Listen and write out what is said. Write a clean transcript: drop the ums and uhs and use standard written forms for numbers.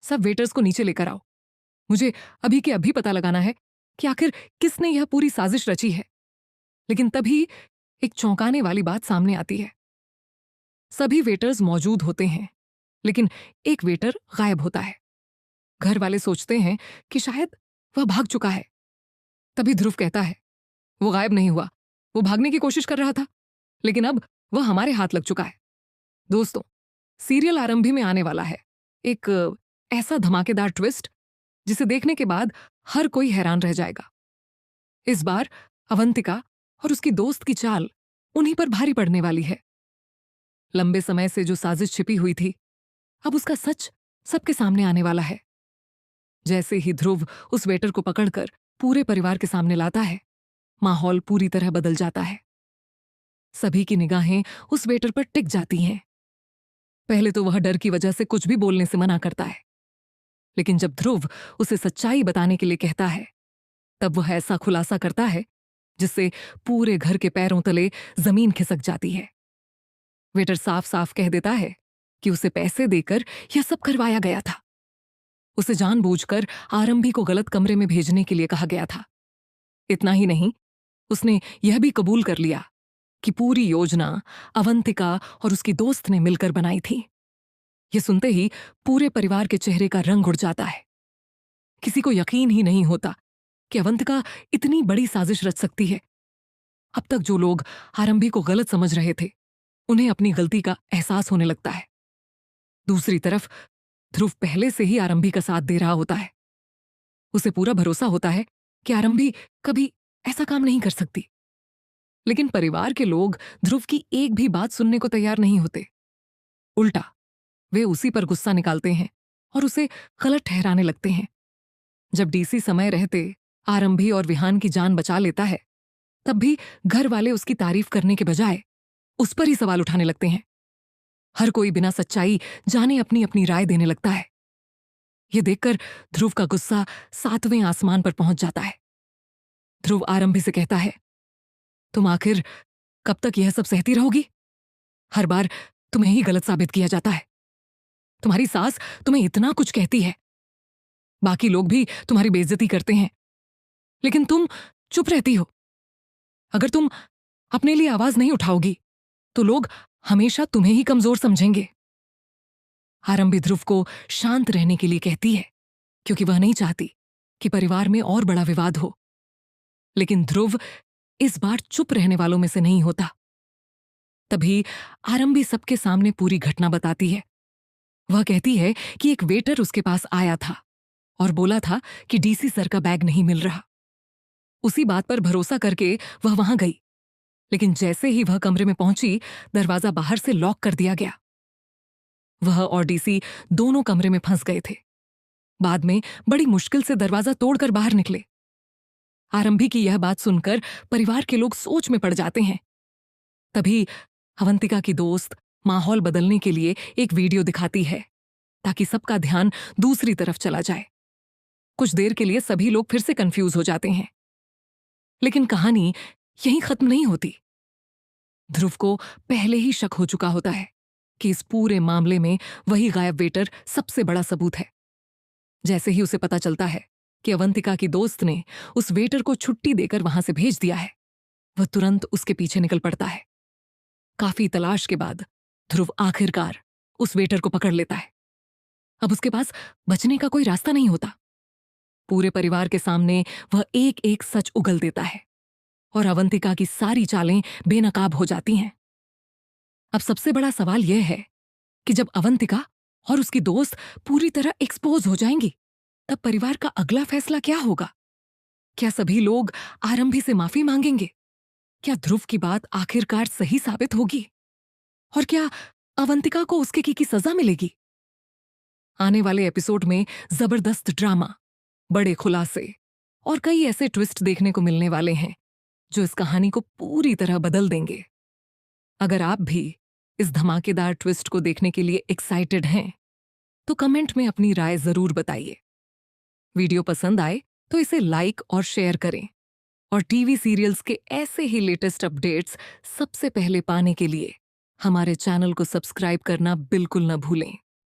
सब वेटर्स को नीचे लेकर आओ। मुझे अभी के अभी पता लगाना है कि आखिर किसने यह पूरी साजिश रची है। लेकिन तभी एक चौंकाने वाली बात सामने आती है। सभी वेटर्स मौजूद होते हैं, लेकिन एक वेटर गायब होता है। घर वाले सोचते हैं कि शायद वह भाग चुका है। तभी ध्रुव कहता है, वो गायब नहीं हुआ, वो भागने की कोशिश कर रहा था, लेकिन अब वह हमारे हाथ लग चुका है। दोस्तों, सीरियल आरंभी में आने वाला है एक ऐसा धमाकेदार ट्विस्ट जिसे देखने के बाद हर कोई हैरान रह जाएगा। इस बार अवंतिका और उसकी दोस्त की चाल उन्हीं पर भारी पड़ने वाली है। लंबे समय से जो साजिश छिपी हुई थी, अब उसका सच सबके सामने आने वाला है। जैसे ही ध्रुव उस वेटर को पकड़कर पूरे परिवार के सामने लाता है, माहौल पूरी तरह बदल जाता है। सभी की निगाहें उस वेटर पर टिक जाती हैं। पहले तो वह डर की वजह से कुछ भी बोलने से मना करता है, लेकिन जब ध्रुव उसे सच्चाई बताने के लिए कहता है, तब वह ऐसा खुलासा करता है जिससे पूरे घर के पैरों तले जमीन खिसक जाती है। वेटर साफ साफ कह देता है कि उसे पैसे देकर यह सब करवाया गया था। उसे जानबूझकर आरंभी को गलत कमरे में भेजने के लिए कहा गया था। इतना ही नहीं, उसने यह भी कबूल कर लिया कि पूरी योजना अवंतिका और उसकी दोस्त ने मिलकर बनाई थी। यह सुनते ही पूरे परिवार के चेहरे का रंग उड़ जाता है। किसी को यकीन ही नहीं होता कि अवंतिका इतनी बड़ी साजिश रच सकती है। अब तक जो लोग आरंभी को गलत समझ रहे थे, उन्हें अपनी गलती का एहसास होने लगता है। दूसरी तरफ ध्रुव पहले से ही आरंभी का साथ दे रहा होता है। उसे पूरा भरोसा होता है कि आरंभी कभी ऐसा काम नहीं कर सकती। लेकिन परिवार के लोग ध्रुव की एक भी बात सुनने को तैयार नहीं होते। उल्टा वे उसी पर गुस्सा निकालते हैं और उसे गलत ठहराने लगते हैं। जब डीसी समय रहते आरंभी और विहान की जान बचा लेता है, तब भी घर वाले उसकी तारीफ करने के बजाय उस पर ही सवाल उठाने लगते हैं। हर कोई बिना सच्चाई जाने अपनी अपनी राय देने लगता है। यह देखकर ध्रुव का गुस्सा 7वें आसमान पर पहुंच जाता है। ध्रुव आरंभी से कहता है, तुम आखिर कब तक यह सब सहती रहोगी? हर बार तुम्हें ही गलत साबित किया जाता है। तुम्हारी सास तुम्हें इतना कुछ कहती है, बाकी लोग भी तुम्हारी बेइज्जती करते हैं, लेकिन तुम चुप रहती हो। अगर तुम अपने लिए आवाज नहीं उठाओगी तो लोग हमेशा तुम्हें ही कमजोर समझेंगे। आरंभी ध्रुव को शांत रहने के लिए कहती है, क्योंकि वह नहीं चाहती कि परिवार में और बड़ा विवाद हो। लेकिन ध्रुव इस बार चुप रहने वालों में से नहीं होता। तभी आरंभी सबके सामने पूरी घटना बताती है। वह कहती है कि एक वेटर उसके पास आया था और बोला था कि डीसी सर का बैग नहीं मिल रहा। उसी बात पर भरोसा करके वह वहां गई, लेकिन जैसे ही वह कमरे में पहुंची, दरवाजा बाहर से लॉक कर दिया गया। वह और डीसी दोनों कमरे में फंस गए थे। बाद में बड़ी मुश्किल से दरवाजा तोड़कर बाहर निकले। आरंभी की यह बात सुनकर परिवार के लोग सोच में पड़ जाते हैं। तभी अवंतिका की दोस्त माहौल बदलने के लिए एक वीडियो दिखाती है, ताकि सबका ध्यान दूसरी तरफ चला जाए। कुछ देर के लिए सभी लोग फिर से कंफ्यूज हो जाते हैं, लेकिन कहानी यहीं खत्म नहीं होती। ध्रुव को पहले ही शक हो चुका होता है कि इस पूरे मामले में वही गायब वेटर सबसे बड़ा सबूत है। जैसे ही उसे पता चलता है कि अवंतिका की दोस्त ने उस वेटर को छुट्टी देकर वहां से भेज दिया है, वह तुरंत उसके पीछे निकल पड़ता है। काफी तलाश के बाद ध्रुव आखिरकार उस वेटर को पकड़ लेता है। अब उसके पास बचने का कोई रास्ता नहीं होता। पूरे परिवार के सामने वह एक एक सच उगल देता है और अवंतिका की सारी चालें बेनकाब हो जाती हैं। अब सबसे बड़ा सवाल यह है कि जब अवंतिका और उसकी दोस्त पूरी तरह एक्सपोज हो जाएंगी, तब परिवार का अगला फैसला क्या होगा? क्या सभी लोग आरंभी से माफी मांगेंगे? क्या ध्रुव की बात आखिरकार सही साबित होगी? और क्या अवंतिका को उसके की सजा मिलेगी? आने वाले एपिसोड में जबरदस्त ड्रामा, बड़े खुलासे और कई ऐसे ट्विस्ट देखने को मिलने वाले हैं जो इस कहानी को पूरी तरह बदल देंगे। अगर आप भी इस धमाकेदार ट्विस्ट को देखने के लिए एक्साइटेड हैं, तो कमेंट में अपनी राय जरूर बताइए। वीडियो पसंद आए तो इसे लाइक और शेयर करें, और टीवी सीरियल्स के ऐसे ही लेटेस्ट अपडेट्स सबसे पहले पाने के लिए हमारे चैनल को सब्सक्राइब करना बिल्कुल न भूलें।